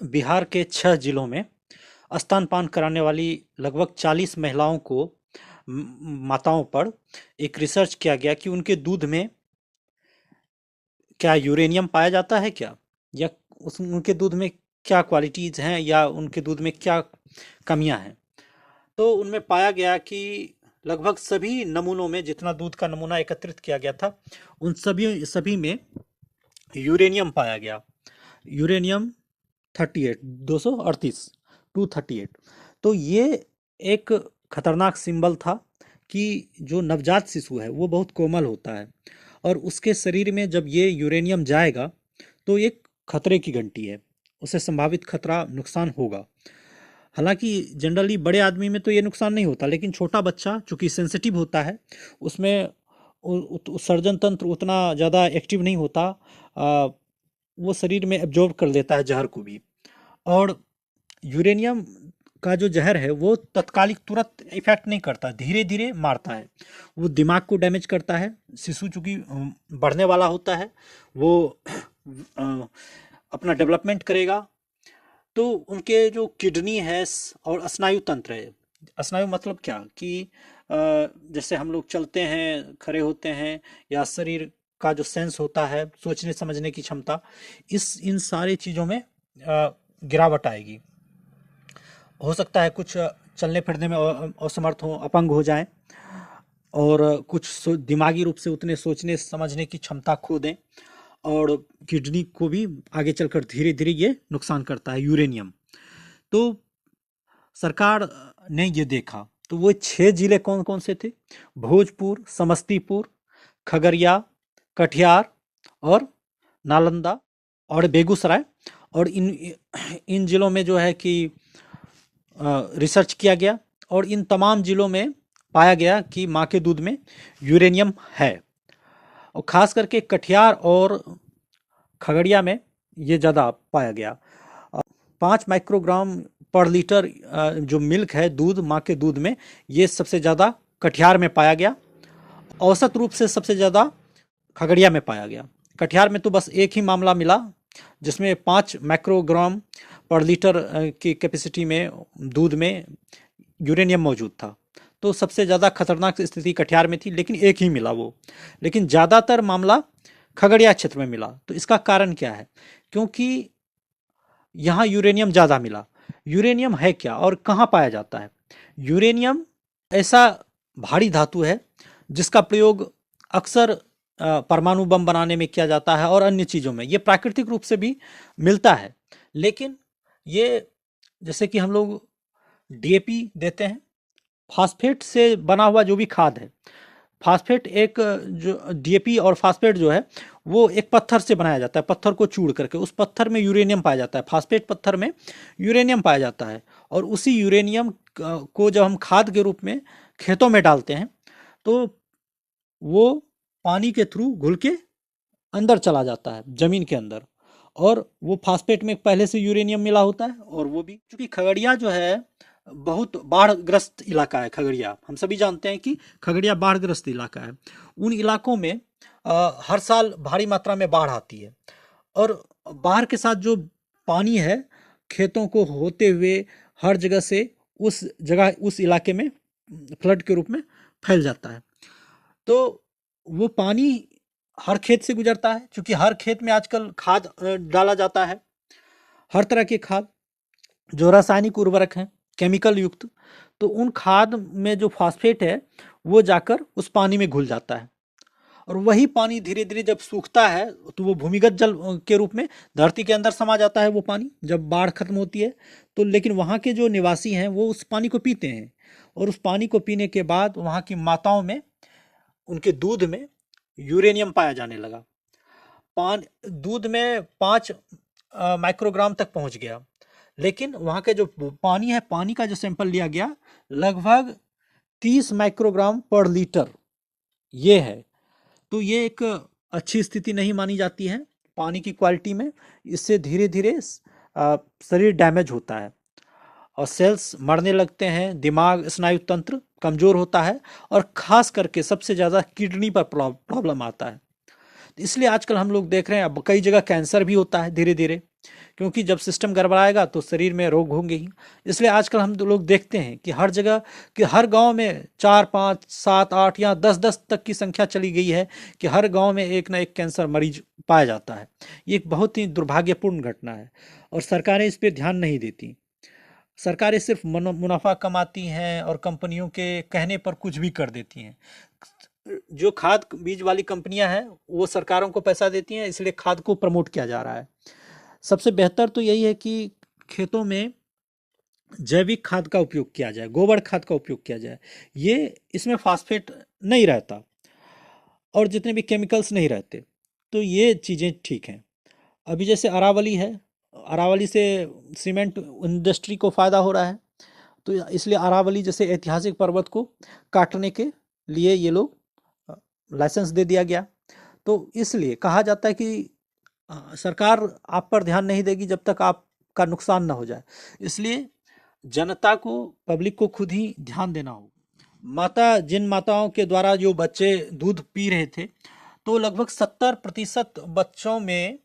बिहार के 6 जिलों में स्तनपान कराने वाली लगभग 40 महिलाओं को माताओं पर एक रिसर्च किया गया कि उनके दूध में क्या यूरेनियम पाया जाता है क्या, या उनके दूध में क्या क्वालिटीज हैं, या उनके दूध में क्या कमियां हैं। तो उनमें पाया गया कि लगभग सभी नमूनों में, जितना दूध का नमूना एकत्रित किया गया था, उन सभी सभी में यूरेनियम पाया गया। यूरेनियम 38, 238, 238। तो ये एक खतरनाक सिंबल था कि जो नवजात शिशु है वो बहुत कोमल होता है, और उसके शरीर में जब ये यूरेनियम जाएगा तो एक खतरे की घंटी है, उसे संभावित खतरा नुकसान होगा। हालांकि जनरली बड़े आदमी में तो ये नुकसान नहीं होता, लेकिन छोटा बच्चा चूंकि सेंसिटिव होता है, उसमें सर्जन तंत्र उतना ज़्यादा एक्टिव नहीं होता। वो शरीर में एब्जॉर्ब कर लेता है जहर को भी। और यूरेनियम का जो जहर है वो तत्कालिक तुरंत इफेक्ट नहीं करता, धीरे धीरे मारता है। वो दिमाग को डैमेज करता है। शिशु चूंकि बढ़ने वाला होता है, वो अपना डेवलपमेंट करेगा। तो उनके जो किडनी है और स्नायु तंत्र है, स्नायु मतलब क्या कि जैसे हम लोग चलते हैं, खड़े होते हैं, या शरीर का जो सेंस होता है, सोचने समझने की क्षमता, इस इन सारी चीज़ों में गिरावट आएगी। हो सकता है कुछ चलने फिरने में असमर्थ हो, अपंग हो जाएं, और कुछ दिमागी रूप से उतने सोचने समझने की क्षमता खो दें, और किडनी को भी आगे चलकर धीरे धीरे ये नुकसान करता है यूरेनियम। तो सरकार ने ये देखा, तो वो 6 जिले कौन कौन से थे? भोजपुर, समस्तीपुर, खगड़िया, कटिहार और नालंदा और बेगूसराय। और इन इन जिलों में जो है कि रिसर्च किया गया, और इन तमाम जिलों में पाया गया कि माँ के दूध में यूरेनियम है। और ख़ास करके कटिहार और खगड़िया में ये ज़्यादा पाया गया। 5 माइक्रोग्राम पर लीटर जो मिल्क है, दूध, माँ के दूध में, ये सबसे ज़्यादा कटिहार में पाया गया। औसत रूप से सबसे ज़्यादा खगड़िया में पाया गया। कटिहार में तो बस एक ही मामला मिला जिसमें 5 माइक्रोग्राम पर लीटर की कैपेसिटी में दूध में यूरेनियम मौजूद था। तो सबसे ज़्यादा खतरनाक स्थिति कटिहार में थी, लेकिन एक ही मिला वो। लेकिन ज़्यादातर मामला खगड़िया क्षेत्र में मिला। तो इसका कारण क्या है? क्योंकि यहाँ यूरेनियम ज़्यादा मिला। यूरेनियम है क्या और कहाँ पाया जाता है? यूरेनियम ऐसा भारी धातु है जिसका प्रयोग अक्सर परमाणु बम बनाने में किया जाता है और अन्य चीज़ों में। ये प्राकृतिक रूप से भी मिलता है, लेकिन ये, जैसे कि हम लोग डीएपी देते हैं, फास्फेट से बना हुआ जो भी खाद है, फास्फेट एक, जो डीएपी और फास्फेट जो है वो एक पत्थर से बनाया जाता है। पत्थर को चूड़ करके उस पत्थर में यूरेनियम पाया जाता है, फास्फेट पत्थर में यूरेनियम पाया जाता है। और उसी यूरेनियम को जब हम खाद के रूप में खेतों में डालते हैं, तो वो पानी के थ्रू घुल के अंदर चला जाता है, जमीन के अंदर। और वो फास्फेट में पहले से यूरेनियम मिला होता है, और वो भी, क्योंकि खगड़िया जो है बहुत बाढ़ग्रस्त इलाका है। खगड़िया, हम सभी जानते हैं कि खगड़िया बाढ़ग्रस्त इलाका है। उन इलाकों में हर साल भारी मात्रा में बाढ़ आती है, और बाढ़ के साथ जो पानी है, खेतों को होते हुए हर जगह से उस जगह, उस इलाके में फ्लड के रूप में फैल जाता है। तो वो पानी हर खेत से गुजरता है, क्योंकि हर खेत में आजकल खाद डाला जाता है, हर तरह के खाद जो रासायनिक उर्वरक हैं, केमिकल युक्त। तो उन खाद में जो फास्फेट है वो जाकर उस पानी में घुल जाता है, और वही पानी धीरे धीरे जब सूखता है तो वो भूमिगत जल के रूप में धरती के अंदर समा जाता है। वो पानी जब बाढ़ खत्म होती है तो, लेकिन वहाँ के जो निवासी हैं वो उस पानी को पीते हैं, और उस पानी को पीने के बाद वहाँ की माताओं में, उनके दूध में यूरेनियम पाया जाने लगा। दूध में 5 माइक्रोग्राम तक पहुंच गया। लेकिन वहाँ के जो पानी है, पानी का जो सैंपल लिया गया, लगभग 30 माइक्रोग्राम पर लीटर ये है। तो ये एक अच्छी स्थिति नहीं मानी जाती है पानी की क्वालिटी में। इससे धीरे धीरे शरीर डैमेज होता है, और सेल्स मरने लगते हैं, दिमाग, स्नायु तंत्र कमज़ोर होता है, और ख़ास करके सबसे ज़्यादा किडनी पर प्रॉब्लम आता है। इसलिए आजकल हम लोग देख रहे हैं, अब कई जगह कैंसर भी होता है धीरे धीरे। क्योंकि जब सिस्टम गड़बड़ाएगा तो शरीर में रोग होंगे ही। इसलिए आजकल हम लोग देखते हैं कि हर जगह कि हर गांव में 4, 5, 7, 8 या 10-10 तक की संख्या चली गई है कि हर गांव में एक ना एक कैंसर मरीज पाया जाता है। ये एक बहुत ही दुर्भाग्यपूर्ण घटना है और सरकारें इस पर ध्यान नहीं देती। सरकारें सिर्फ मुनाफा कमाती हैं और कंपनियों के कहने पर कुछ भी कर देती हैं। जो खाद बीज वाली कंपनियां हैं वो सरकारों को पैसा देती हैं, इसलिए खाद को प्रमोट किया जा रहा है। सबसे बेहतर तो यही है कि खेतों में जैविक खाद का उपयोग किया जाए, गोबर खाद का उपयोग किया जाए। ये इसमें फास्फेट नहीं रहता और जितने भी केमिकल्स नहीं रहते, तो ये चीज़ें ठीक हैं। अभी जैसे अरावली है, अरावली से सीमेंट इंडस्ट्री को फ़ायदा हो रहा है, तो इसलिए अरावली जैसे ऐतिहासिक पर्वत को काटने के लिए ये लोग लाइसेंस दे दिया गया। तो इसलिए कहा जाता है कि सरकार आप पर ध्यान नहीं देगी जब तक आपका नुकसान ना हो जाए। इसलिए जनता को, पब्लिक को खुद ही ध्यान देना होगा। जिन माताओं के द्वारा जो बच्चे दूध पी रहे थे, तो लगभग 70% बच्चों में,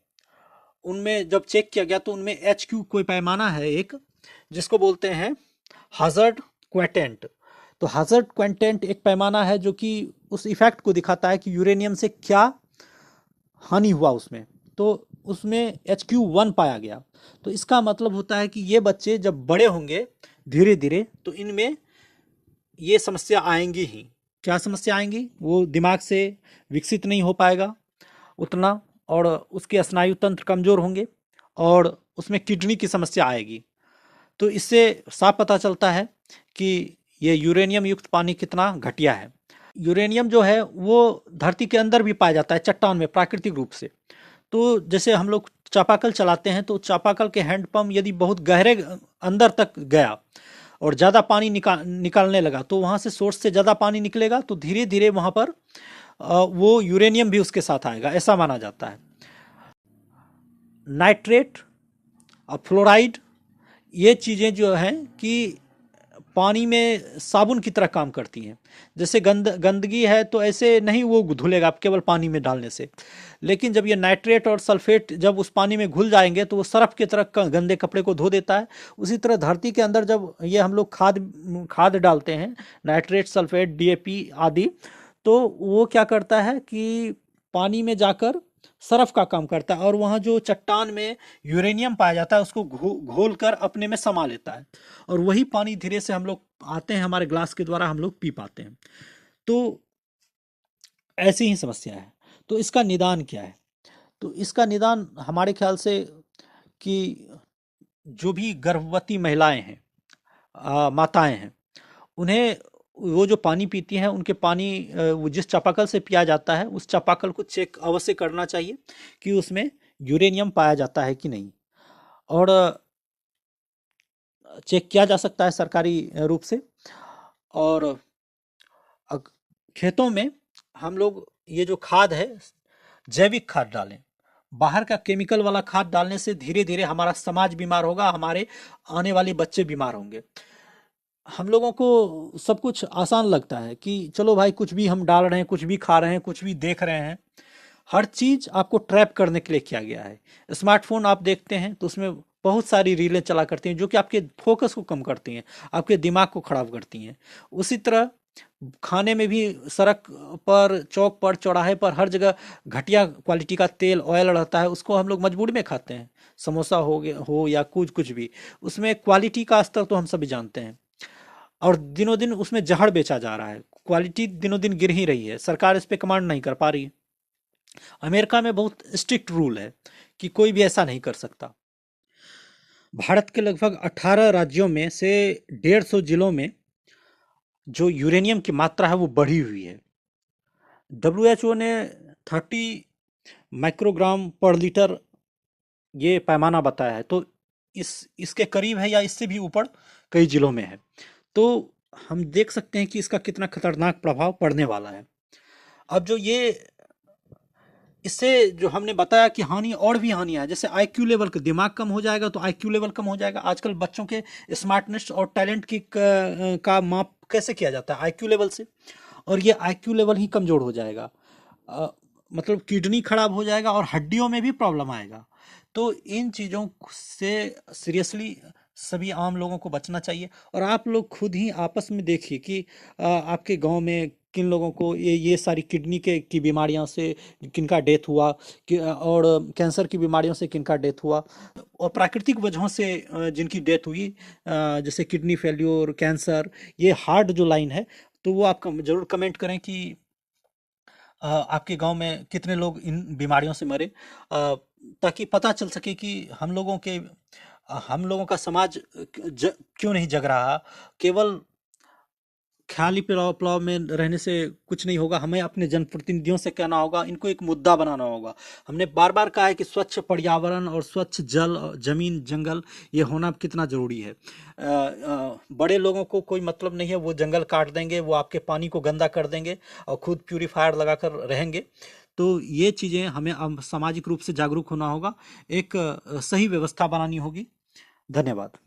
उनमें जब चेक किया गया तो उनमें HQ कोई पैमाना है एक, जिसको बोलते हैं हाजर्ड क्वेटेंट। तो हाजर्ड क्वेटेंट एक पैमाना है जो कि उस इफेक्ट को दिखाता है कि यूरेनियम से क्या हानि हुआ उसमें। तो उसमें HQ1 पाया गया। तो इसका मतलब होता है कि ये बच्चे जब बड़े होंगे धीरे धीरे, तो इनमें ये समस्या आएंगी ही। क्या समस्या आएंगी? वो दिमाग से विकसित नहीं हो पाएगा उतना, और उसके स्नायु तंत्र कमज़ोर होंगे और उसमें किडनी की समस्या आएगी। तो इससे साफ पता चलता है कि ये यूरेनियम युक्त पानी कितना घटिया है। यूरेनियम जो है वो धरती के अंदर भी पाया जाता है, चट्टान में, प्राकृतिक रूप से। तो जैसे हम लोग चापाकल चलाते हैं, तो चापाकल के हैंडपम्प यदि बहुत गहरे अंदर तक गया और ज़्यादा पानी निकालने लगा, तो वहाँ से सोर्स से ज़्यादा पानी निकलेगा, तो धीरे धीरे वहाँ पर वो यूरेनियम भी उसके साथ आएगा, ऐसा माना जाता है। नाइट्रेट और फ्लोराइड, ये चीज़ें जो हैं कि पानी में साबुन की तरह काम करती हैं। जैसे गंदगी है तो ऐसे नहीं वो धुलेगा आप केवल पानी में डालने से, लेकिन जब ये नाइट्रेट और सल्फेट जब उस पानी में घुल जाएंगे तो वो सरफ की तरह गंदे कपड़े को धो देता है। उसी तरह धरती के अंदर जब ये हम लोग खाद डालते हैं, नाइट्रेट, सल्फेट, DAP आदि, तो वो क्या करता है कि पानी में जाकर सरफ का काम करता है और वहाँ जो चट्टान में यूरेनियम पाया जाता है उसको घोल कर अपने में समा लेता है, और वही पानी धीरे से हम लोग आते हैं हमारे ग्लास के द्वारा हम लोग पी पाते हैं। तो ऐसी ही समस्या है। तो इसका निदान क्या है? तो इसका निदान हमारे ख्याल से कि जो भी गर्भवती महिलाएं हैं, माताएं हैं, उन्हें वो जो पानी पीती हैं उनके पानी वो जिस चापाकल से पिया जाता है उस चापाकल को चेक अवश्य करना चाहिए कि उसमें यूरेनियम पाया जाता है कि नहीं। और चेक किया जा सकता है सरकारी रूप से। और खेतों में हम लोग ये जो खाद है जैविक खाद डालें। बाहर का केमिकल वाला खाद डालने से धीरे धीरे हमारा समाज बीमार होगा, हमारे आने वाले बच्चे बीमार होंगे। हम लोगों को सब कुछ आसान लगता है कि चलो भाई कुछ भी हम डाल रहे हैं, कुछ भी खा रहे हैं, कुछ भी देख रहे हैं। हर चीज़ आपको ट्रैप करने के लिए किया गया है। स्मार्टफोन आप देखते हैं तो उसमें बहुत सारी रीलें चला करती हैं जो कि आपके फोकस को कम करती हैं, आपके दिमाग को खराब करती हैं। उसी तरह खाने में भी सड़क पर, चौक पर, चौराहे पर हर जगह घटिया क्वालिटी का तेल, ऑयल रहता है, उसको हम लोग मजबूरी में खाते हैं। समोसा हो गया हो या कुछ भी, उसमें क्वालिटी का स्तर तो हम सभी जानते हैं, और दिनों दिन उसमें जहर बेचा जा रहा है। क्वालिटी दिनों दिन गिर ही रही है, सरकार इस पे कमांड नहीं कर पा रही है। अमेरिका में बहुत स्ट्रिक्ट रूल है कि कोई भी ऐसा नहीं कर सकता। भारत के लगभग 18 राज्यों में से 150 जिलों में जो यूरेनियम की मात्रा है वो बढ़ी हुई है। WHO ने 30 माइक्रोग्राम पर लीटर ये पैमाना बताया है, तो इसके करीब है या इससे भी ऊपर कई जिलों में है। तो हम देख सकते हैं कि इसका कितना खतरनाक प्रभाव पड़ने वाला है। अब जो ये इससे जो हमने बताया कि हानि और भी हानि है, जैसे IQ लेवल का, दिमाग कम हो जाएगा तो IQ लेवल कम हो जाएगा। आजकल बच्चों के स्मार्टनेस और टैलेंट की का माप कैसे किया जाता है? IQ लेवल से, और ये IQ लेवल ही कमज़ोर हो जाएगा। मतलब किडनी खराब हो जाएगा और हड्डियों में भी प्रॉब्लम आएगा। तो इन चीज़ों से सीरियसली सभी आम लोगों को बचना चाहिए। और आप लोग खुद ही आपस में देखिए कि आपके गांव में किन लोगों को ये सारी किडनी के की बीमारियों से किनका डेथ हुआ, और कैंसर की बीमारियों से किनका डेथ हुआ, और प्राकृतिक वजहों से जिनकी डेथ हुई, जैसे किडनी फेल्योर, कैंसर, ये हार्ट जो लाइन है। तो वो आप जरूर कमेंट करें कि आपके गांव में कितने लोग इन बीमारियों से मरे, ताकि पता चल सके कि हम लोगों का समाज क्यों नहीं जग रहा। केवल ख्याली पुलाव पुलाव में रहने से कुछ नहीं होगा, हमें अपने जनप्रतिनिधियों से कहना होगा, इनको एक मुद्दा बनाना होगा। हमने बार बार कहा है कि स्वच्छ पर्यावरण और स्वच्छ जल, जमीन, जंगल, ये होना कितना जरूरी है। बड़े लोगों को कोई मतलब नहीं है, वो जंगल काट देंगे, वो आपके पानी को गंदा कर देंगे और खुद प्यूरीफायर लगाकर रहेंगे। तो ये चीज़ें हमें अब सामाजिक रूप से जागरूक होना होगा, एक सही व्यवस्था बनानी होगी। धन्यवाद।